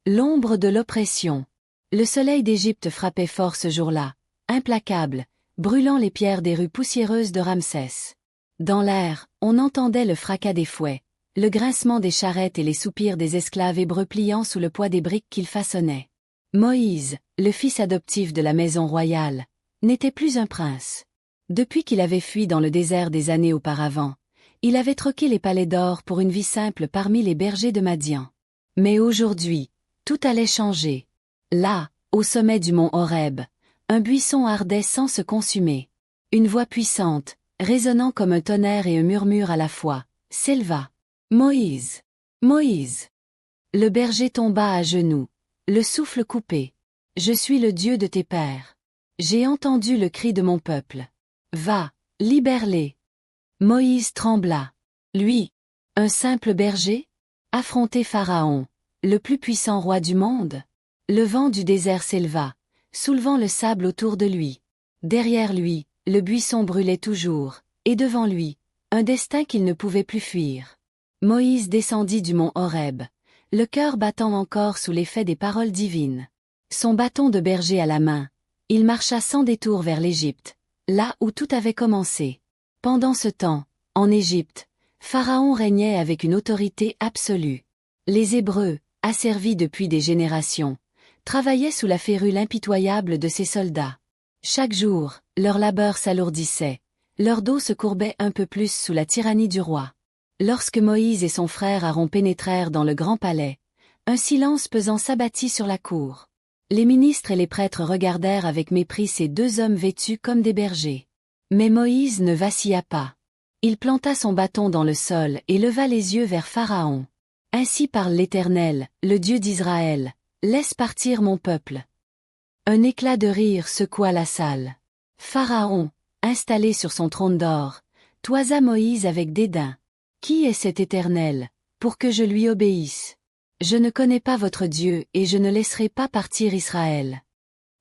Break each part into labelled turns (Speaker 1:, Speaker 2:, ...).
Speaker 1: L'ombre de l'oppression. Le soleil d'Égypte frappait fort ce jour-là, implacable, brûlant les pierres des rues poussiéreuses de Ramsès. Dans l'air, on entendait le fracas des fouets, le grincement des charrettes et les soupirs des esclaves hébreux pliant sous le poids des briques qu'ils façonnaient. Moïse, le fils adoptif de la maison royale, n'était plus un prince. Depuis qu'il avait fui dans le désert des années auparavant, il avait troqué les palais d'or pour une vie simple parmi les bergers de Madian. Mais aujourd'hui, tout allait changer. Là, au sommet du mont Horeb, un buisson ardait sans se consumer. Une voix puissante, résonnant comme un tonnerre et un murmure à la fois, s'éleva. « Moïse! Moïse !» Le berger tomba à genoux, le souffle coupé. « Je suis le Dieu de tes pères. J'ai entendu le cri de mon peuple. Va, libère-les. » Moïse trembla. Lui, un simple berger, affronter Pharaon, le plus puissant roi du monde. Le vent du désert s'éleva, soulevant le sable autour de lui. Derrière lui, le buisson brûlait toujours, et devant lui, un destin qu'il ne pouvait plus fuir. Moïse descendit du mont Horeb, le cœur battant encore sous l'effet des paroles divines. Son bâton de berger à la main, il marcha sans détour vers l'Égypte, là où tout avait commencé. Pendant ce temps, en Égypte, Pharaon régnait avec une autorité absolue. Les Hébreux, asservis depuis des générations, travaillaient sous la férule impitoyable de ses soldats. Chaque jour, leur labeur s'alourdissait, leur dos se courbait un peu plus sous la tyrannie du roi. Lorsque Moïse et son frère Aaron pénétrèrent dans le grand palais, un silence pesant s'abattit sur la cour. Les ministres et les prêtres regardèrent avec mépris ces deux hommes vêtus comme des bergers. Mais Moïse ne vacilla pas. Il planta son bâton dans le sol et leva les yeux vers Pharaon. « Ainsi parle l'Éternel, le Dieu d'Israël, laisse partir mon peuple. » Un éclat de rire secoua la salle. Pharaon, installé sur son trône d'or, toisa Moïse avec dédain. « Qui est cet Éternel, pour que je lui obéisse? Je ne connais pas votre Dieu et je ne laisserai pas partir Israël. »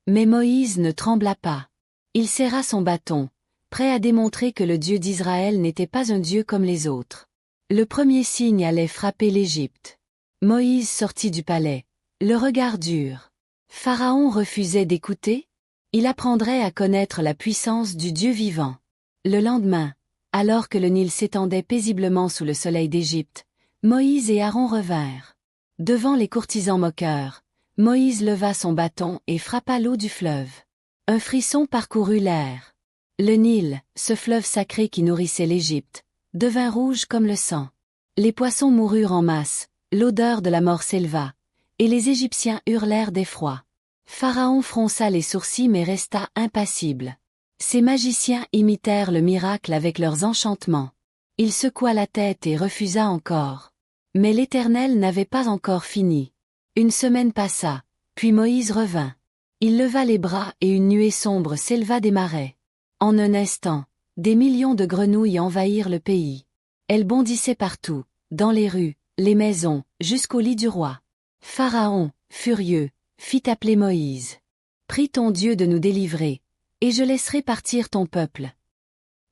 Speaker 1: Mais Moïse ne trembla pas. Il serra son bâton, prêt à démontrer que le Dieu d'Israël n'était pas un Dieu comme les autres. Le premier signe allait frapper l'Égypte. Moïse sortit du palais, le regard dur. Pharaon refusait d'écouter? Il apprendrait à connaître la puissance du Dieu vivant. Le lendemain, alors que le Nil s'étendait paisiblement sous le soleil d'Égypte, Moïse et Aaron revinrent. Devant les courtisans moqueurs, Moïse leva son bâton et frappa l'eau du fleuve. Un frisson parcourut l'air. Le Nil, ce fleuve sacré qui nourrissait l'Égypte, devint rouge comme le sang. Les poissons moururent en masse, l'odeur de la mort s'éleva, et les Égyptiens hurlèrent d'effroi. Pharaon fronça les sourcils mais resta impassible. Ses magiciens imitèrent le miracle avec leurs enchantements. Il secoua la tête et refusa encore. Mais l'Éternel n'avait pas encore fini. Une semaine passa, puis Moïse revint. Il leva les bras et une nuée sombre s'éleva des marais. En un instant, des millions de grenouilles envahirent le pays. Elles bondissaient partout, dans les rues, les maisons, jusqu'au lit du roi. Pharaon, furieux, fit appeler Moïse. « Prie ton Dieu de nous délivrer, et je laisserai partir ton peuple. »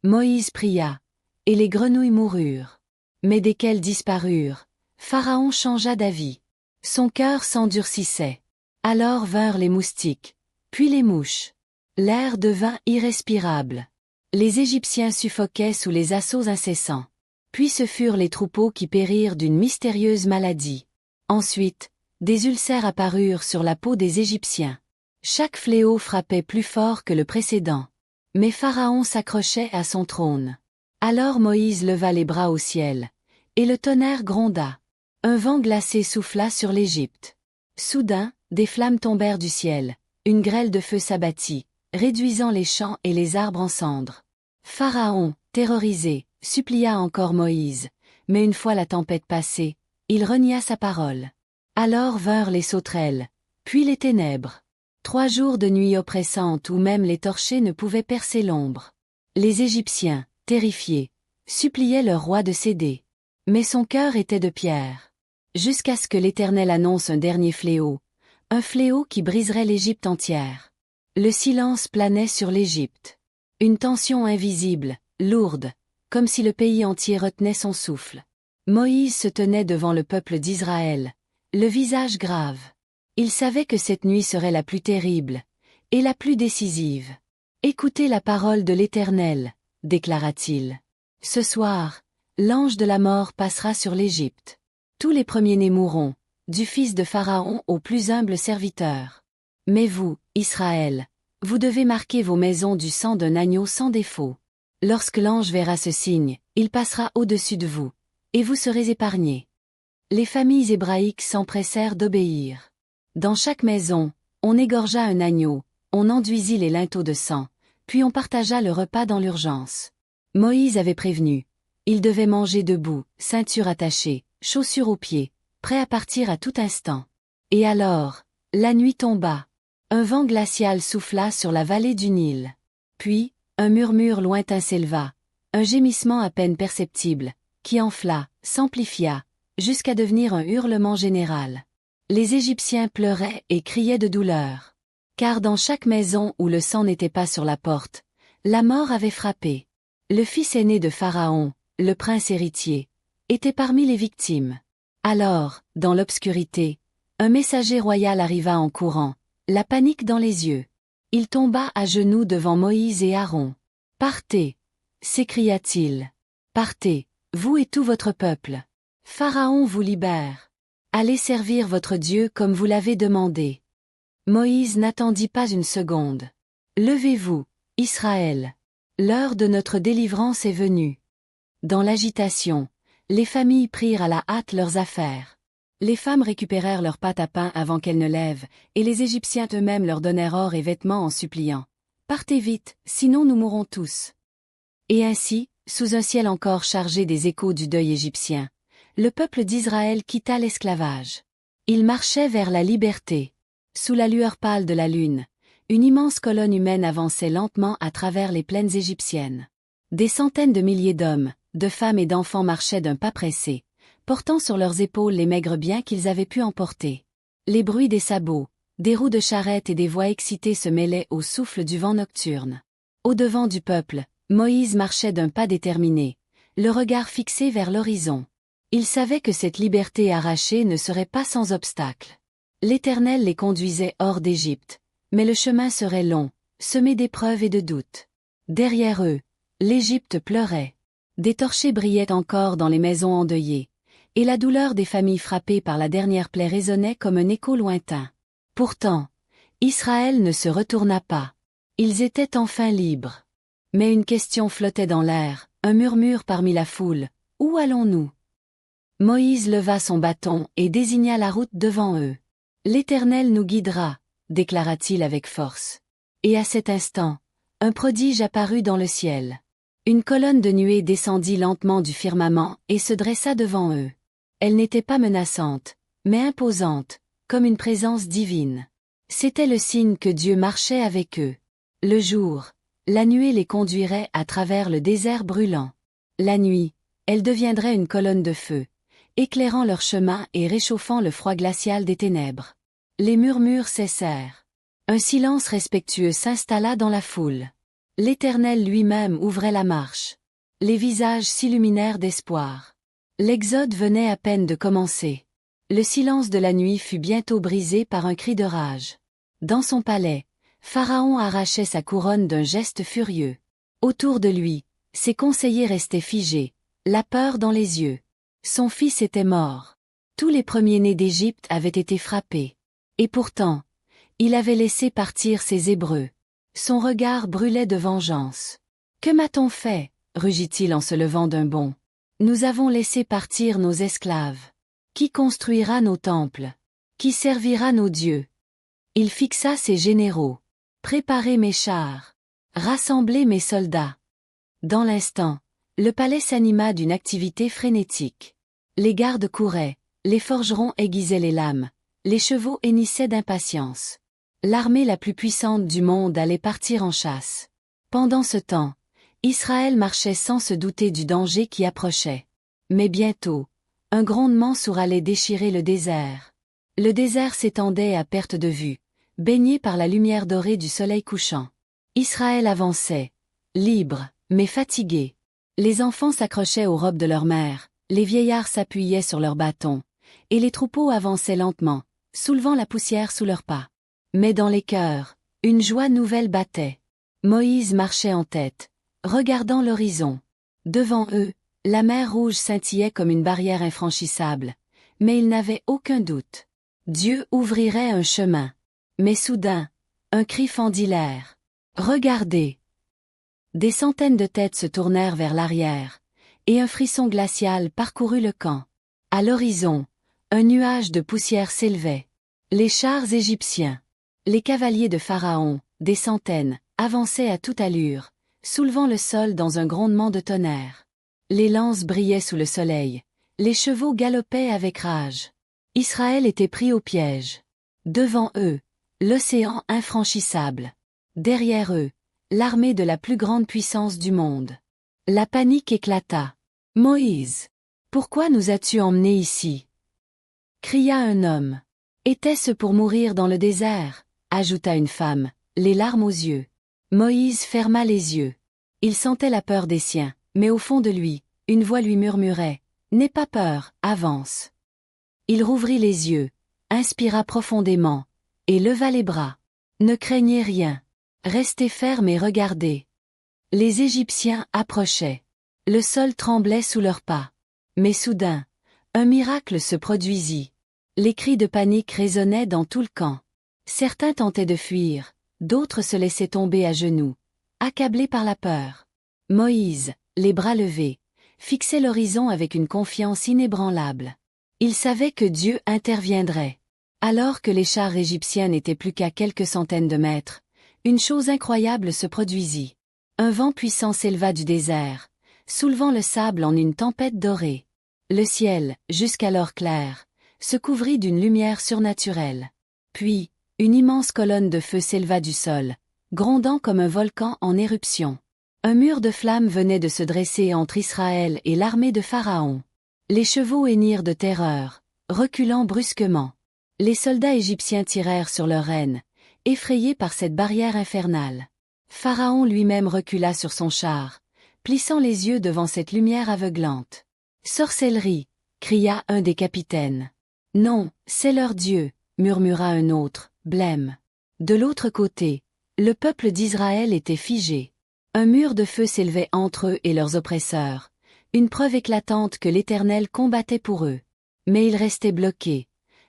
Speaker 1: Moïse pria, et les grenouilles moururent. Mais dès qu'elles disparurent, Pharaon changea d'avis. Son cœur s'endurcissait. Alors vinrent les moustiques, puis les mouches. L'air devint irrespirable. Les Égyptiens suffoquaient sous les assauts incessants. Puis ce furent les troupeaux qui périrent d'une mystérieuse maladie. Ensuite, des ulcères apparurent sur la peau des Égyptiens. Chaque fléau frappait plus fort que le précédent. Mais Pharaon s'accrochait à son trône. Alors Moïse leva les bras au ciel, et le tonnerre gronda. Un vent glacé souffla sur l'Égypte. Soudain, des flammes tombèrent du ciel, une grêle de feu s'abattit, réduisant les champs et les arbres en cendres. Pharaon, terrorisé, supplia encore Moïse, mais une fois la tempête passée, il renia sa parole. Alors vinrent les sauterelles, puis les ténèbres. 3 jours de nuit oppressante où même les torchers ne pouvaient percer l'ombre. Les Égyptiens, terrifiés, suppliaient leur roi de céder. Mais son cœur était de pierre. Jusqu'à ce que l'Éternel annonce un dernier fléau, un fléau qui briserait l'Égypte entière. Le silence planait sur l'Égypte. Une tension invisible, lourde, comme si le pays entier retenait son souffle. Moïse se tenait devant le peuple d'Israël, le visage grave. Il savait que cette nuit serait la plus terrible, et la plus décisive. « Écoutez la parole de l'Éternel, déclara-t-il. Ce soir, l'ange de la mort passera sur l'Égypte. Tous les premiers-nés mourront, du fils de Pharaon au plus humble serviteur. Mais vous, Israël, vous devez marquer vos maisons du sang d'un agneau sans défaut. Lorsque l'ange verra ce signe, il passera au-dessus de vous, et vous serez épargnés. » Les familles hébraïques s'empressèrent d'obéir. Dans chaque maison, on égorgea un agneau, on enduisit les linteaux de sang, puis on partagea le repas dans l'urgence. Moïse avait prévenu. Il devait manger debout, ceinture attachée, chaussures aux pieds, prêt à partir à tout instant. Et alors, la nuit tomba. Un vent glacial souffla sur la vallée du Nil. Puis, un murmure lointain s'éleva, un gémissement à peine perceptible, qui enfla, s'amplifia, jusqu'à devenir un hurlement général. Les Égyptiens pleuraient et criaient de douleur. Car dans chaque maison où le sang n'était pas sur la porte, la mort avait frappé. Le fils aîné de Pharaon, le prince héritier, était parmi les victimes. Alors, dans l'obscurité, un messager royal arriva en courant, la panique dans les yeux. Il tomba à genoux devant Moïse et Aaron. « Partez !» s'écria-t-il. « Partez, vous et tout votre peuple. Pharaon vous libère. Allez servir votre Dieu comme vous l'avez demandé. » Moïse n'attendit pas une seconde. « Levez-vous, Israël. L'heure de notre délivrance est venue. » Dans l'agitation, les familles prirent à la hâte leurs affaires. Les femmes récupérèrent leurs pâtes à pain avant qu'elles ne lèvent, et les Égyptiens eux-mêmes leur donnèrent or et vêtements en suppliant. « Partez vite, sinon nous mourrons tous. » Et ainsi, sous un ciel encore chargé des échos du deuil égyptien, le peuple d'Israël quitta l'esclavage. Il marchait vers la liberté. Sous la lueur pâle de la lune, une immense colonne humaine avançait lentement à travers les plaines égyptiennes. Des centaines de milliers d'hommes, de femmes et d'enfants marchaient d'un pas pressé, portant sur leurs épaules les maigres biens qu'ils avaient pu emporter. Les bruits des sabots, des roues de charrettes et des voix excitées se mêlaient au souffle du vent nocturne. Au-devant du peuple, Moïse marchait d'un pas déterminé, le regard fixé vers l'horizon. Il savait que cette liberté arrachée ne serait pas sans obstacle. L'Éternel les conduisait hors d'Égypte, mais le chemin serait long, semé d'épreuves et de doutes. Derrière eux, l'Égypte pleurait. Des torchers brillaient encore dans les maisons endeuillées, et la douleur des familles frappées par la dernière plaie résonnait comme un écho lointain. Pourtant, Israël ne se retourna pas. Ils étaient enfin libres. Mais une question flottait dans l'air, un murmure parmi la foule. « Où allons-nous » Moïse leva son bâton et désigna la route devant eux. « L'Éternel nous guidera » déclara-t-il avec force. Et à cet instant, un prodige apparut dans le ciel. Une colonne de nuée descendit lentement du firmament et se dressa devant eux. Elle n'était pas menaçante, mais imposante, comme une présence divine. C'était le signe que Dieu marchait avec eux. Le jour, la nuée les conduirait à travers le désert brûlant. La nuit, elle deviendrait une colonne de feu, éclairant leur chemin et réchauffant le froid glacial des ténèbres. Les murmures cessèrent. Un silence respectueux s'installa dans la foule. L'Éternel lui-même ouvrait la marche. Les visages s'illuminèrent d'espoir. L'exode venait à peine de commencer. Le silence de la nuit fut bientôt brisé par un cri de rage. Dans son palais, Pharaon arrachait sa couronne d'un geste furieux. Autour de lui, ses conseillers restaient figés, la peur dans les yeux. Son fils était mort. Tous les premiers-nés d'Égypte avaient été frappés. Et pourtant, il avait laissé partir ses Hébreux. Son regard brûlait de vengeance. « Que m'a-t-on fait » rugit-il en se levant d'un bond. « Nous avons laissé partir nos esclaves. Qui construira nos temples? Qui servira nos dieux ?» Il fixa ses généraux. « Préparez mes chars. Rassemblez mes soldats. » Dans l'instant, le palais s'anima d'une activité frénétique. Les gardes couraient, les forgerons aiguisaient les lames, les chevaux hennissaient d'impatience. L'armée la plus puissante du monde allait partir en chasse. Pendant ce temps, Israël marchait sans se douter du danger qui approchait. Mais bientôt, un grondement sourd allait déchirer le désert. Le désert s'étendait à perte de vue, baigné par la lumière dorée du soleil couchant. Israël avançait, libre, mais fatigué. Les enfants s'accrochaient aux robes de leur mère, les vieillards s'appuyaient sur leurs bâtons, et les troupeaux avançaient lentement, soulevant la poussière sous leurs pas. Mais dans les cœurs, une joie nouvelle battait. Moïse marchait en tête, regardant l'horizon. Devant eux, la mer Rouge scintillait comme une barrière infranchissable, mais ils n'avaient aucun doute. Dieu ouvrirait un chemin. Mais soudain, un cri fendit l'air. « Regardez !» Des centaines de têtes se tournèrent vers l'arrière, et un frisson glacial parcourut le camp. À l'horizon, un nuage de poussière s'élevait. Les chars égyptiens, les cavaliers de Pharaon, des centaines, avançaient à toute allure, soulevant le sol dans un grondement de tonnerre. Les lances brillaient sous le soleil, les chevaux galopaient avec rage. Israël était pris au piège. Devant eux, l'océan infranchissable. Derrière eux, l'armée de la plus grande puissance du monde. La panique éclata. « Moïse, pourquoi nous as-tu emmenés ici ?» cria un homme. « Était-ce pour mourir dans le désert ?» ajouta une femme, les larmes aux yeux. Moïse ferma les yeux. Il sentait la peur des siens, mais au fond de lui, une voix lui murmurait « N'aie pas peur, avance !» Il rouvrit les yeux, inspira profondément, et leva les bras. « Ne craignez rien. Restez fermes et regardez. » Les Égyptiens approchaient. Le sol tremblait sous leurs pas. Mais soudain, un miracle se produisit. Les cris de panique résonnaient dans tout le camp. Certains tentaient de fuir, d'autres se laissaient tomber à genoux, accablés par la peur. Moïse, les bras levés, fixait l'horizon avec une confiance inébranlable. Il savait que Dieu interviendrait. Alors que les chars égyptiens n'étaient plus qu'à quelques centaines de mètres, une chose incroyable se produisit. Un vent puissant s'éleva du désert, soulevant le sable en une tempête dorée. Le ciel, jusqu'alors clair, se couvrit d'une lumière surnaturelle. Puis, une immense colonne de feu s'éleva du sol, grondant comme un volcan en éruption. Un mur de flammes venait de se dresser entre Israël et l'armée de Pharaon. Les chevaux hennirent de terreur, reculant brusquement. Les soldats égyptiens tirèrent sur leurs rênes, effrayés par cette barrière infernale. Pharaon lui-même recula sur son char, plissant les yeux devant cette lumière aveuglante. « Sorcellerie !» cria un des capitaines. « Non, c'est leur Dieu !» murmura un autre, blême. De l'autre côté, le peuple d'Israël était figé. Un mur de feu s'élevait entre eux et leurs oppresseurs, une preuve éclatante que l'Éternel combattait pour eux. Mais ils restaient bloqués.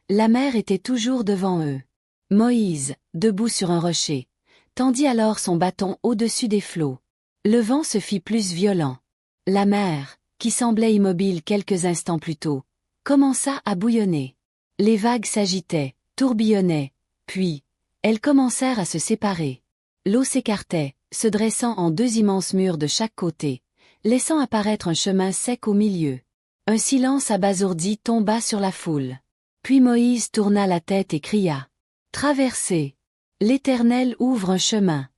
Speaker 1: La mer était toujours devant eux. Moïse, debout sur un rocher, tendit alors son bâton au-dessus des flots. Le vent se fit plus violent. La mer, qui semblait immobile quelques instants plus tôt, commença à bouillonner. Les vagues s'agitaient, tourbillonnaient, puis, elles commencèrent à se séparer. L'eau s'écartait, se dressant en deux immenses murs de chaque côté, laissant apparaître un chemin sec au milieu. Un silence abasourdi tomba sur la foule. Puis Moïse tourna la tête et cria. « Traversez ! L'Éternel ouvre un chemin. »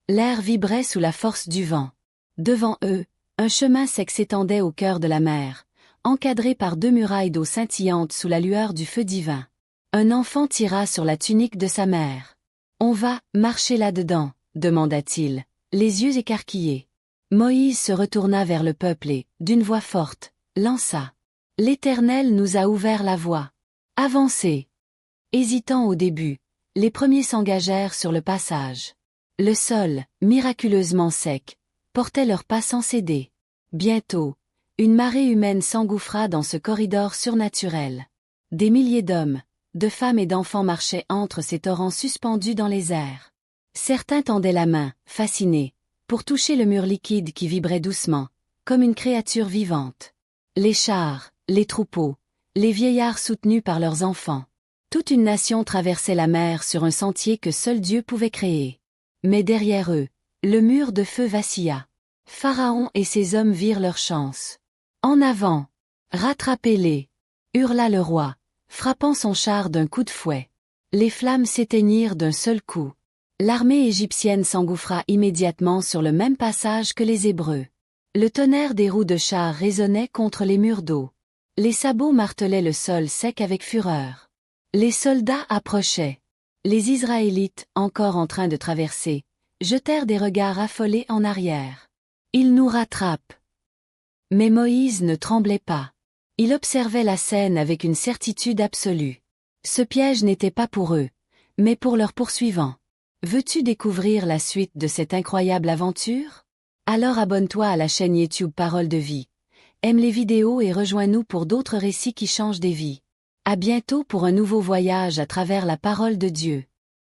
Speaker 1: L'air vibrait sous la force du vent. Devant eux, un chemin sec s'étendait au cœur de la mer, encadré par deux murailles d'eau scintillantes sous la lueur du feu divin. Un enfant tira sur la tunique de sa mère. « On va marcher là-dedans » demanda-t-il, les yeux écarquillés. Moïse se retourna vers le peuple et, d'une voix forte, lança. « L'Éternel nous a ouvert la voie. Avancez !» Hésitant au début, les premiers s'engagèrent sur le passage. Le sol, miraculeusement sec, portait leurs pas sans céder. Bientôt, une marée humaine s'engouffra dans ce corridor surnaturel. Des milliers d'hommes, de femmes et d'enfants marchaient entre ces torrents suspendus dans les airs. Certains tendaient la main, fascinés, pour toucher le mur liquide qui vibrait doucement, comme une créature vivante. Les chars, les troupeaux, les vieillards soutenus par leurs enfants. Toute une nation traversait la mer sur un sentier que seul Dieu pouvait créer. Mais derrière eux, le mur de feu vacilla. Pharaon et ses hommes virent leur chance. « En avant! Rattrapez-les !» hurla le roi, frappant son char d'un coup de fouet. Les flammes s'éteignirent d'un seul coup. L'armée égyptienne s'engouffra immédiatement sur le même passage que les Hébreux. Le tonnerre des roues de char résonnait contre les murs d'eau. Les sabots martelaient le sol sec avec fureur. Les soldats approchaient. Les Israélites, encore en train de traverser, jetèrent des regards affolés en arrière. « Ils nous rattrapent !» Mais Moïse ne tremblait pas. Il observait la scène avec une certitude absolue. Ce piège n'était pas pour eux, mais pour leurs poursuivants. Veux-tu découvrir la suite de cette incroyable aventure? Alors abonne-toi à la chaîne YouTube Parole de Vie. Aime les vidéos et rejoins-nous pour d'autres récits qui changent des vies. À bientôt pour un nouveau voyage à travers la parole de Dieu.